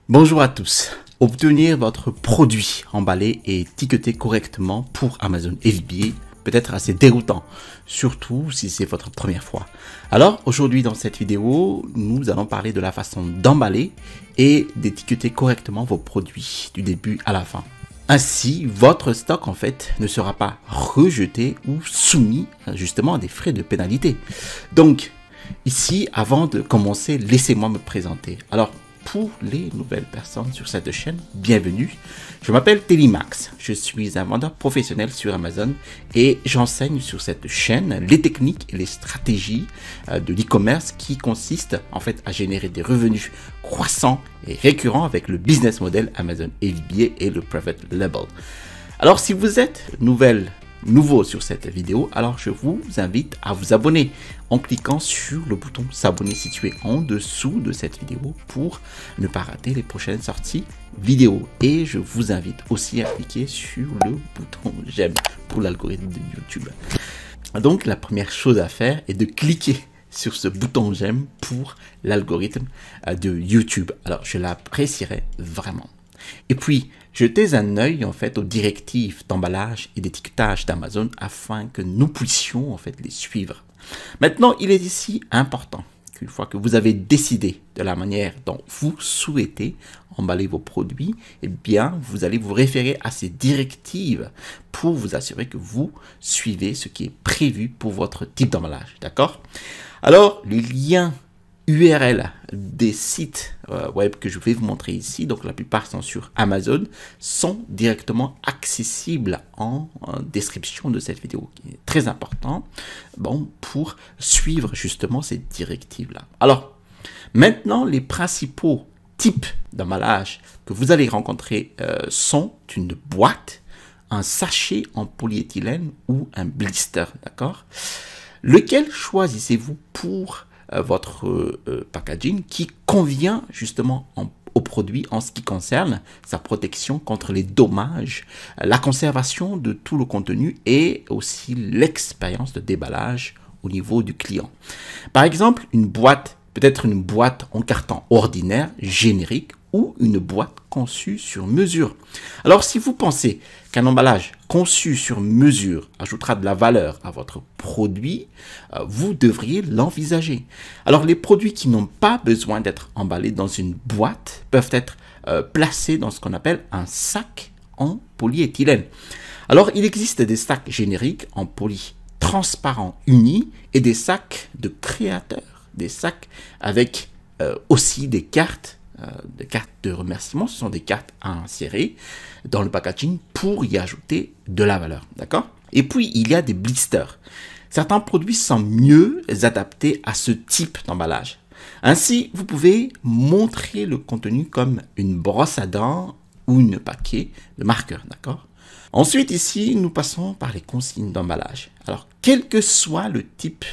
Bonjour à tous. Obtenir votre produit emballé et étiqueté correctement pour Amazon FBA peut être assez déroutant, surtout si c'est votre première fois. Alors aujourd'hui dans cette vidéo, nous allons parler de la façon d'emballer et d'étiqueter correctement vos produits du début à la fin. Ainsi, votre stock en fait ne sera pas rejeté ou soumis justement à des frais de pénalité. Donc ici, avant de commencer, laissez-moi me présenter. Alors, pour les nouvelles personnes sur cette chaîne, bienvenue. Je m'appelle Télimax, je suis un vendeur professionnel sur Amazon et j'enseigne sur cette chaîne les techniques et les stratégies de l'e-commerce qui consistent en fait à générer des revenus croissants et récurrents avec le business model Amazon FBA et le Private Label. Alors si vous êtes nouveau sur cette vidéo, alors je vous invite à vous abonner en cliquant sur le bouton s'abonner situé en dessous de cette vidéo pour ne pas rater les prochaines sorties vidéo. Et je vous invite aussi à cliquer sur le bouton j'aime pour l'algorithme de YouTube. Donc la première chose à faire est de cliquer sur ce bouton j'aime pour l'algorithme de YouTube. Alors je l'apprécierais vraiment. Et puis, jetez un œil en fait aux directives d'emballage et d'étiquetage d'Amazon afin que nous puissions en fait les suivre. Maintenant, il est ici important qu'une fois que vous avez décidé de la manière dont vous souhaitez emballer vos produits, eh bien, vous allez vous référer à ces directives pour vous assurer que vous suivez ce qui est prévu pour votre type d'emballage. D'accord? Alors, les liens URL des sites web que je vais vous montrer ici, donc la plupart sont sur Amazon, sont directement accessibles en description de cette vidéo, qui est très important pour suivre justement ces directives-là. Alors, maintenant, les principaux types d'emballage que vous allez rencontrer sont une boîte, un sachet en polyéthylène ou un blister, d'accord? Lequel choisissez-vous pour votre packaging qui convient justement au produit en ce qui concerne sa protection contre les dommages, la conservation de tout le contenu et aussi l'expérience de déballage au niveau du client. Par exemple, une boîte, peut-être une boîte en carton ordinaire, générique, ou une boîte conçue sur mesure. Alors, si vous pensez qu'un emballage conçu sur mesure ajoutera de la valeur à votre produit, vous devriez l'envisager. Alors, les produits qui n'ont pas besoin d'être emballés dans une boîte peuvent être placés dans ce qu'on appelle un sac en polyéthylène. Alors, il existe des sacs génériques en poly transparent uni et des sacs de créateurs, des sacs avec aussi des cartes de remerciement. Ce sont des cartes à insérer dans le packaging pour y ajouter de la valeur, d'accord? Et puis, il y a des blisters. Certains produits sont mieux adaptés à ce type d'emballage. Ainsi, vous pouvez montrer le contenu comme une brosse à dents ou une paquet de marqueurs, d'accord? Ensuite, ici, nous passons par les consignes d'emballage. Alors, quel que soit le type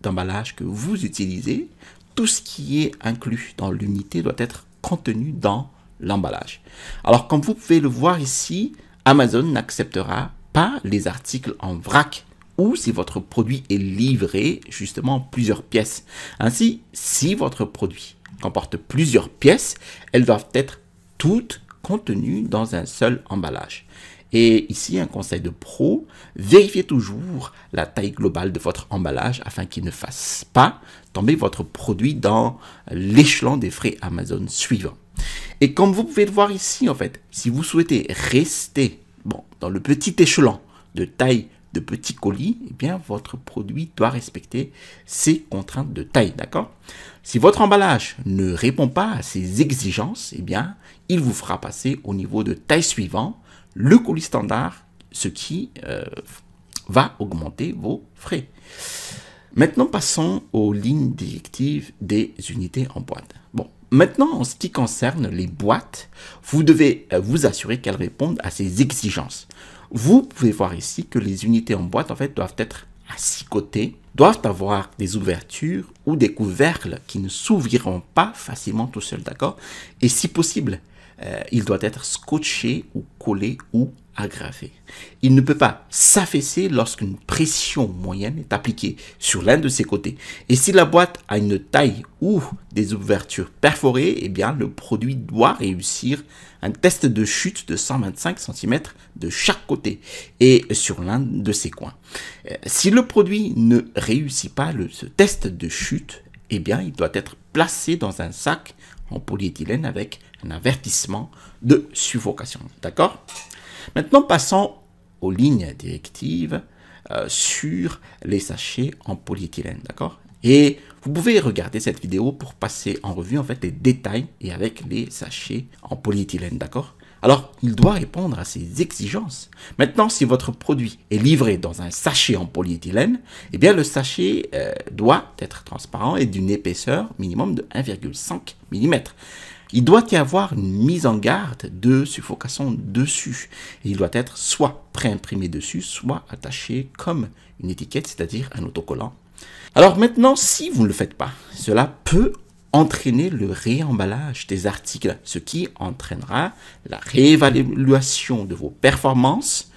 d'emballage que vous utilisez, tout ce qui est inclus dans l'unité doit être contenu dans l'emballage. Alors, comme vous pouvez le voir ici, Amazon n'acceptera pas les articles en vrac ou si votre produit est livré justement en plusieurs pièces. Ainsi, si votre produit comporte plusieurs pièces, elles doivent être toutes contenues dans un seul emballage. Et ici, un conseil de pro, vérifiez toujours la taille globale de votre emballage afin qu'il ne fasse pas tomber votre produit dans l'échelon des frais Amazon suivants. Et comme vous pouvez le voir ici, en fait, si vous souhaitez rester dans le petit échelon de taille de petits colis, eh bien, votre produit doit respecter ces contraintes de taille, d'accord? Si votre emballage ne répond pas à ces exigences, eh bien, il vous fera passer au niveau de taille suivant, le colis standard, ce qui va augmenter vos frais. Maintenant, passons aux lignes directives des unités en boîte. Bon, maintenant, en ce qui concerne les boîtes, vous devez vous assurer qu'elles répondent à ces exigences. Vous pouvez voir ici que les unités en boîte, en fait, doivent être assicotés, doivent avoir des ouvertures ou des couvercles qui ne s'ouvriront pas facilement tout seuls, d'accord? Et si possible, il doit être scotché ou collé ou agrafé. Il ne peut pas s'affaisser lorsqu'une pression moyenne est appliquée sur l'un de ses côtés. Et si la boîte a une taille ou des ouvertures perforées, eh bien le produit doit réussir un test de chute de 125 cm de chaque côté et sur l'un de ses coins. Si le produit ne réussit pas ce test de chute, eh bien il doit être placé dans un sac en polyéthylène avec un avertissement de suffocation. D'accord ? Maintenant, passons aux lignes directives sur les sachets en polyéthylène, d'accord? Et vous pouvez regarder cette vidéo pour passer en revue en fait les détails et avec les sachets en polyéthylène, d'accord? Alors, il doit répondre à ces exigences. Maintenant, si votre produit est livré dans un sachet en polyéthylène, eh bien le sachet doit être transparent et d'une épaisseur minimum de 1,5 mm. Il doit y avoir une mise en garde de suffocation dessus. Et il doit être soit pré-imprimé dessus, soit attaché comme une étiquette, c'est-à-dire un autocollant. Alors maintenant, si vous ne le faites pas, cela peut entraîner le réemballage des articles, ce qui entraînera la réévaluation de vos performances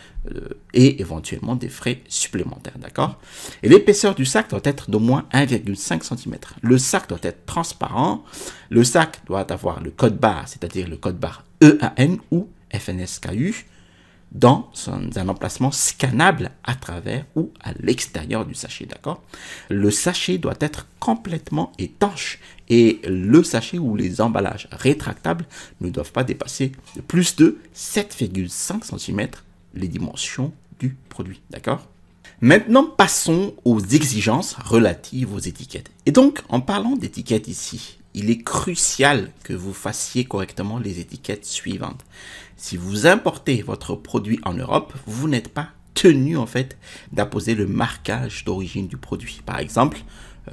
et éventuellement des frais supplémentaires, d'accord? Et l'épaisseur du sac doit être d'au moins 1,5 cm. Le sac doit être transparent. Le sac doit avoir le code barre, c'est-à-dire le code barre EAN ou FNSKU, dans un emplacement scannable à travers ou à l'extérieur du sachet, d'accord? Le sachet doit être complètement étanche et le sachet ou les emballages rétractables ne doivent pas dépasser de plus de 7,5 cm les dimensions du produit, d'accord? Maintenant, passons aux exigences relatives aux étiquettes. Et donc, en parlant d'étiquettes ici, il est crucial que vous fassiez correctement les étiquettes suivantes. Si vous importez votre produit en Europe, vous n'êtes pas tenu en fait d'apposer le marquage d'origine du produit. Par exemple,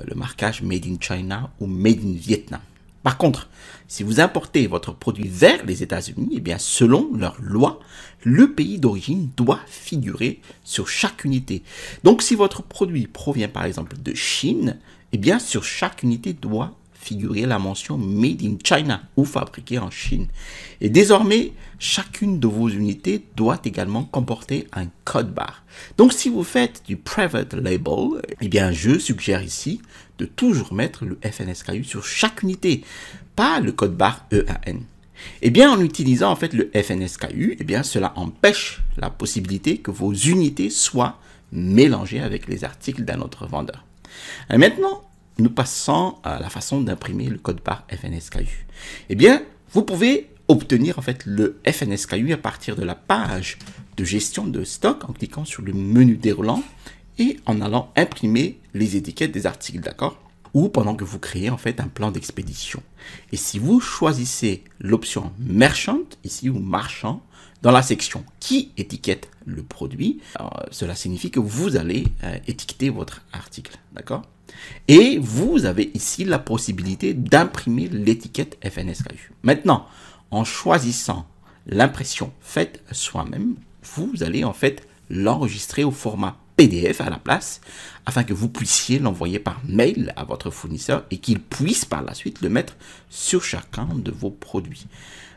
le marquage Made in China ou Made in Vietnam. Par contre, si vous importez votre produit vers les États-Unis, eh bien, selon leur loi, le pays d'origine doit figurer sur chaque unité. Donc, si votre produit provient par exemple de Chine, eh bien, sur chaque unité doit figurer la mention Made in China ou fabriqué en Chine. Et désormais, chacune de vos unités doit également comporter un code barre. Donc, si vous faites du private label, eh bien, je suggère ici de toujours mettre le FNSKU sur chaque unité, pas le code barre EAN. Eh bien, en utilisant en fait le FNSKU, eh bien, cela empêche la possibilité que vos unités soient mélangées avec les articles d'un autre vendeur. Et maintenant, nous passons à la façon d'imprimer le code barre FNSKU. Eh bien, vous pouvez obtenir en fait le FNSKU à partir de la page de gestion de stock en cliquant sur le menu déroulant et en allant imprimer les étiquettes des articles, d'accord? Ou pendant que vous créez en fait un plan d'expédition. Et si vous choisissez l'option Merchant, ici ou Marchand, dans la section qui étiquette le produit, cela signifie que vous allez étiqueter votre article, d'accord? Et vous avez ici la possibilité d'imprimer l'étiquette FNSKU. Maintenant, en choisissant l'impression faite soi-même, vous allez en fait l'enregistrer au format PDF à la place afin que vous puissiez l'envoyer par mail à votre fournisseur et qu'il puisse par la suite le mettre sur chacun de vos produits.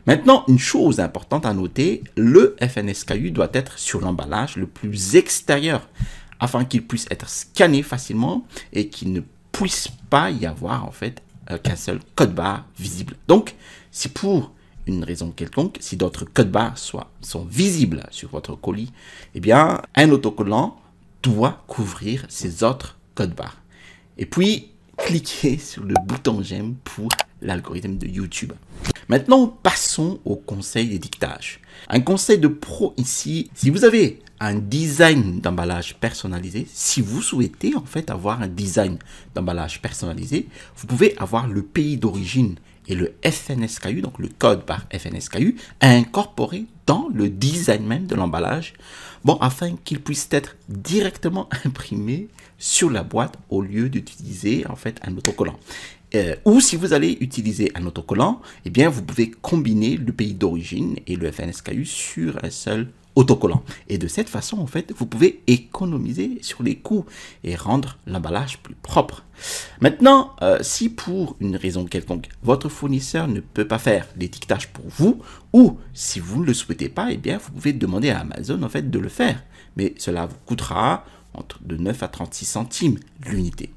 Maintenant, une chose importante à noter, le FNSKU doit être sur l'emballage le plus extérieur afin qu'il puisse être scanné facilement et qu'il ne puisse pas y avoir en fait qu'un seul code barre visible. Donc, si pour une raison quelconque, si d'autres codes barres sont visibles sur votre colis, eh bien, un autocollant doit couvrir ces autres codes barres. Et puis, cliquez sur le bouton j'aime pour l'algorithme de YouTube. Maintenant, passons au conseil d'étiquetage. Un conseil de pro ici, si vous avez un design d'emballage personnalisé, si vous souhaitez en fait avoir un design d'emballage personnalisé, vous pouvez avoir le pays d'origine et le FNSKU, donc le code barre FNSKU, incorporé dans le design même de l'emballage, bon, afin qu'il puisse être directement imprimé sur la boîte au lieu d'utiliser en fait un autocollant. Ou si vous allez utiliser un autocollant, eh bien vous pouvez combiner le pays d'origine et le FNSKU sur un seul autocollant. Et de cette façon, en fait, vous pouvez économiser sur les coûts et rendre l'emballage plus propre. Maintenant, si pour une raison quelconque, votre fournisseur ne peut pas faire l'étiquetage pour vous, ou si vous ne le souhaitez pas, eh bien, vous pouvez demander à Amazon, en fait, de le faire. Mais cela vous coûtera entre de 9 à 36 centimes l'unité.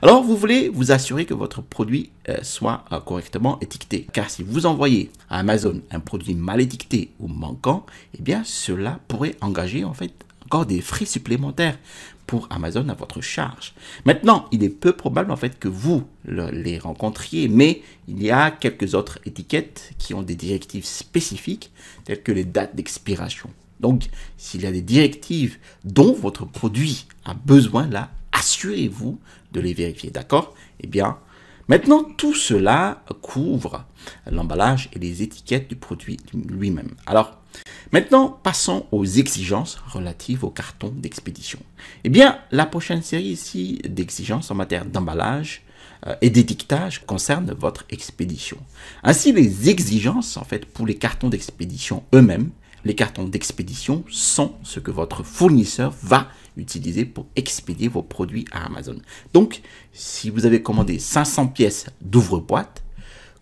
Alors, vous voulez vous assurer que votre produit soit correctement étiqueté. Car si vous envoyez à Amazon un produit mal étiqueté ou manquant, eh bien, cela pourrait engager en fait encore des frais supplémentaires pour Amazon à votre charge. Maintenant, il est peu probable en fait que vous les rencontriez, mais il y a quelques autres étiquettes qui ont des directives spécifiques, telles que les dates d'expiration. Donc, s'il y a des directives dont votre produit a besoin, là, assurez-vous de les vérifier, d'accord? Eh bien, maintenant, tout cela couvre l'emballage et les étiquettes du produit lui-même. Alors, maintenant, passons aux exigences relatives au carton d'expédition. Eh bien, la prochaine série ici d'exigences en matière d'emballage et d'étiquetage concerne votre expédition. Ainsi, les exigences, en fait, pour les cartons d'expédition eux-mêmes. Les cartons d'expédition sont ce que votre fournisseur va utiliser pour expédier vos produits à Amazon. Donc, si vous avez commandé 500 pièces d'ouvre-boîte,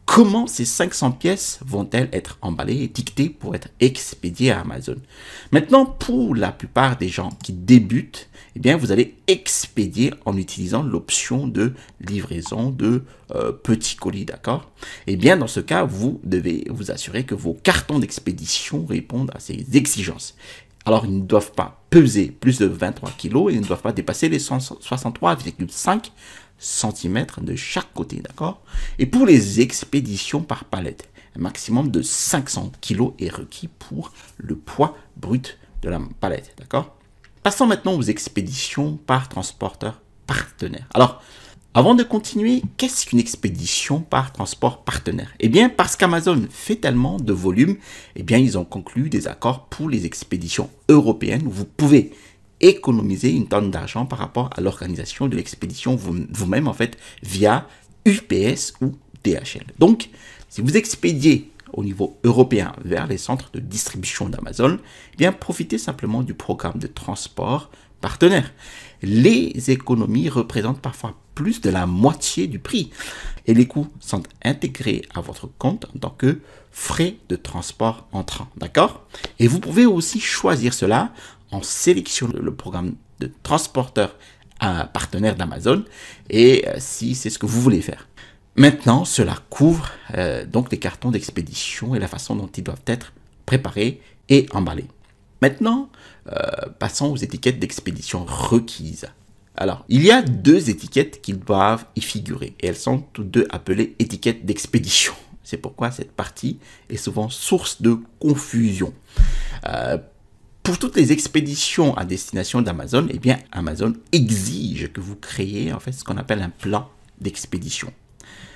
comment ces 500 pièces vont-elles être emballées, étiquetées pour être expédiées à Amazon? Maintenant, pour la plupart des gens qui débutent, eh bien, vous allez expédier en utilisant l'option de livraison de petits colis, d'accord? Eh bien, dans ce cas, vous devez vous assurer que vos cartons d'expédition répondent à ces exigences. Alors, ils ne doivent pas peser plus de 23 kg et ils ne doivent pas dépasser les 63,5 cm de chaque côté, d'accord? Et pour les expéditions par palette, un maximum de 500 kg est requis pour le poids brut de la palette, d'accord? Passons maintenant aux expéditions par transporteur partenaire. Alors, avant de continuer, qu'est-ce qu'une expédition par transport partenaire? Eh bien, parce qu'Amazon fait tellement de volume, eh bien, ils ont conclu des accords pour les expéditions européennes où vous pouvez économiser une tonne d'argent par rapport à l'organisation de l'expédition vous-même, en fait, via UPS ou DHL. Donc, si vous expédiez au niveau européen vers les centres de distribution d'Amazon, eh bien, profitez simplement du programme de transport partenaire. Les économies représentent parfois plus de la moitié du prix et les coûts sont intégrés à votre compte en tant que frais de transport entrant, d'accord? Et vous pouvez aussi choisir cela en sélectionnant le programme de transporteur partenaire d'Amazon et si c'est ce que vous voulez faire. Maintenant, cela couvre donc les cartons d'expédition et la façon dont ils doivent être préparés et emballés. Maintenant, passons aux étiquettes d'expédition requises. Alors, il y a deux étiquettes qui doivent y figurer et elles sont toutes deux appelées étiquettes d'expédition. C'est pourquoi cette partie est souvent source de confusion. Pour toutes les expéditions à destination d'Amazon, eh bien, Amazon exige que vous créiez en fait ce qu'on appelle un plan d'expédition.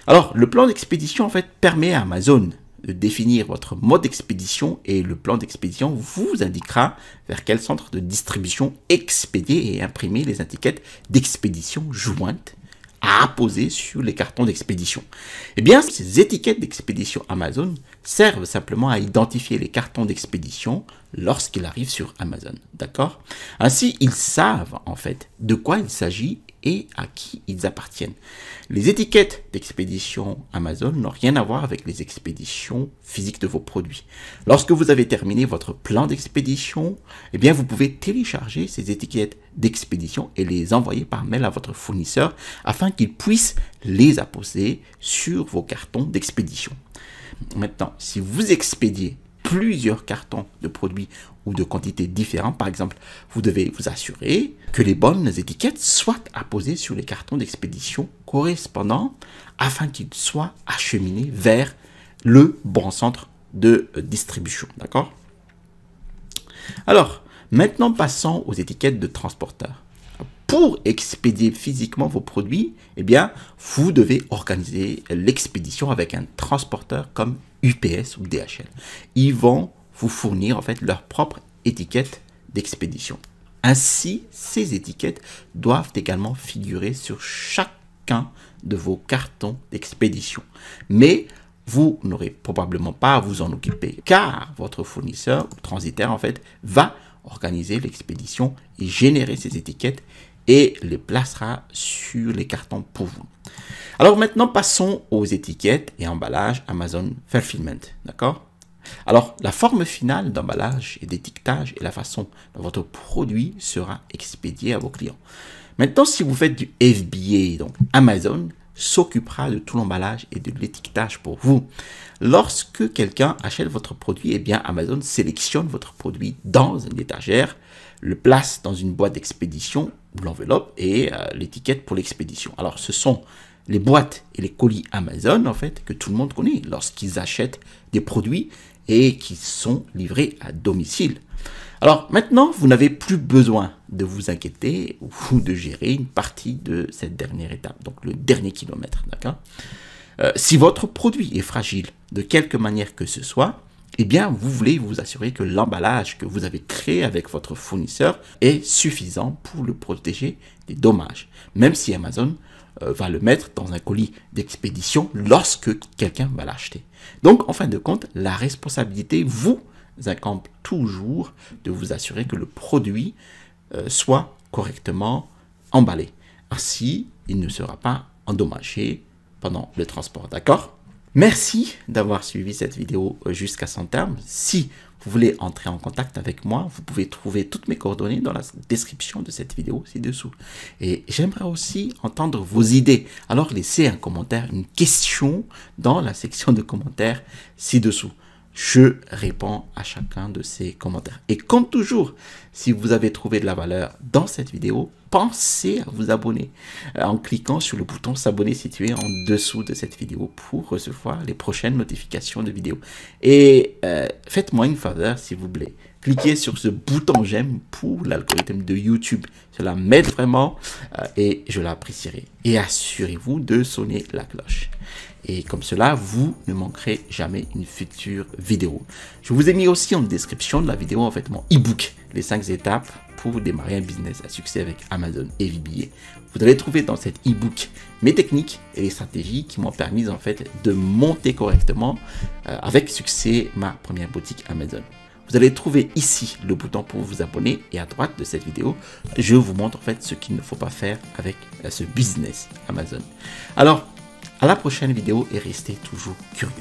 Alors, le plan d'expédition en fait permet à Amazon de définir votre mode d'expédition et le plan d'expédition vous indiquera vers quel centre de distribution expédier et imprimer les étiquettes d'expédition jointes à apposer sur les cartons d'expédition. Eh bien, ces étiquettes d'expédition Amazon servent simplement à identifier les cartons d'expédition lorsqu'ils arrivent sur Amazon, d'accord? Ainsi, ils savent en fait de quoi il s'agit et à qui ils appartiennent. Les étiquettes d'expédition Amazon n'ont rien à voir avec les expéditions physiques de vos produits. Lorsque vous avez terminé votre plan d'expédition, eh bien, vous pouvez télécharger ces étiquettes d'expédition et les envoyer par mail à votre fournisseur afin qu'il puisse les apposer sur vos cartons d'expédition. Maintenant, si vous expédiez plusieurs cartons de produits ou de quantités différentes, par exemple, vous devez vous assurer que les bonnes étiquettes soient apposées sur les cartons d'expédition correspondants afin qu'ils soient acheminés vers le bon centre de distribution, d'accord? Alors, maintenant passons aux étiquettes de transporteurs. Pour expédier physiquement vos produits, eh bien, vous devez organiser l'expédition avec un transporteur comme UPS ou DHL. Ils vont vous fournir en fait leur propre étiquette d'expédition. Ainsi, ces étiquettes doivent également figurer sur chacun de vos cartons d'expédition. Mais vous n'aurez probablement pas à vous en occuper car votre fournisseur ou transitaire en fait va organiser l'expédition et générer ces étiquettes et les placera sur les cartons pour vous. Alors maintenant, passons aux étiquettes et emballages Amazon Fulfillment, d'accord? Alors, la forme finale d'emballage et d'étiquetage et la façon dont votre produit sera expédié à vos clients. Maintenant, si vous faites du FBA, donc Amazon s'occupera de tout l'emballage et de l'étiquetage pour vous. Lorsque quelqu'un achète votre produit, eh bien Amazon sélectionne votre produit dans une étagère, le place dans une boîte d'expédition ou l'enveloppe et l'étiquette pour l'expédition. Alors, ce sont les boîtes et les colis Amazon, en fait, que tout le monde connaît lorsqu'ils achètent des produits et qui sont livrés à domicile. Alors maintenant, vous n'avez plus besoin de vous inquiéter ou de gérer une partie de cette dernière étape, donc le dernier kilomètre, d'accord? Si votre produit est fragile de quelque manière que ce soit, eh bien, vous voulez vous assurer que l'emballage que vous avez créé avec votre fournisseur est suffisant pour le protéger des dommages, même si Amazon va le mettre dans un colis d'expédition lorsque quelqu'un va l'acheter. Donc, en fin de compte, la responsabilité vous incombe toujours de vous assurer que le produit soit correctement emballé. Ainsi, il ne sera pas endommagé pendant le transport, d'accord? Merci d'avoir suivi cette vidéo jusqu'à son terme. Si vous voulez entrer en contact avec moi, vous pouvez trouver toutes mes coordonnées dans la description de cette vidéo ci-dessous. Et j'aimerais aussi entendre vos idées. Alors laissez un commentaire, une question dans la section de commentaires ci-dessous. Je réponds à chacun de ces commentaires. Et comme toujours, si vous avez trouvé de la valeur dans cette vidéo, pensez à vous abonner en cliquant sur le bouton s'abonner situé en dessous de cette vidéo pour recevoir les prochaines notifications de vidéos. Et faites-moi une faveur s'il vous plaît. Cliquez sur ce bouton j'aime pour l'algorithme de YouTube. Cela m'aide vraiment et je l'apprécierai. Et assurez-vous de sonner la cloche. Et comme cela, vous ne manquerez jamais une future vidéo. Je vous ai mis aussi en description de la vidéo en fait mon e-book, les 5 étapes pour démarrer un business à succès avec Amazon FBA. Vous allez trouver dans cet e-book mes techniques et les stratégies qui m'ont permis en fait de monter correctement avec succès ma première boutique Amazon. Vous allez trouver ici le bouton pour vous abonner et à droite de cette vidéo, je vous montre en fait ce qu'il ne faut pas faire avec ce business Amazon. Alors, à la prochaine vidéo et restez toujours curieux.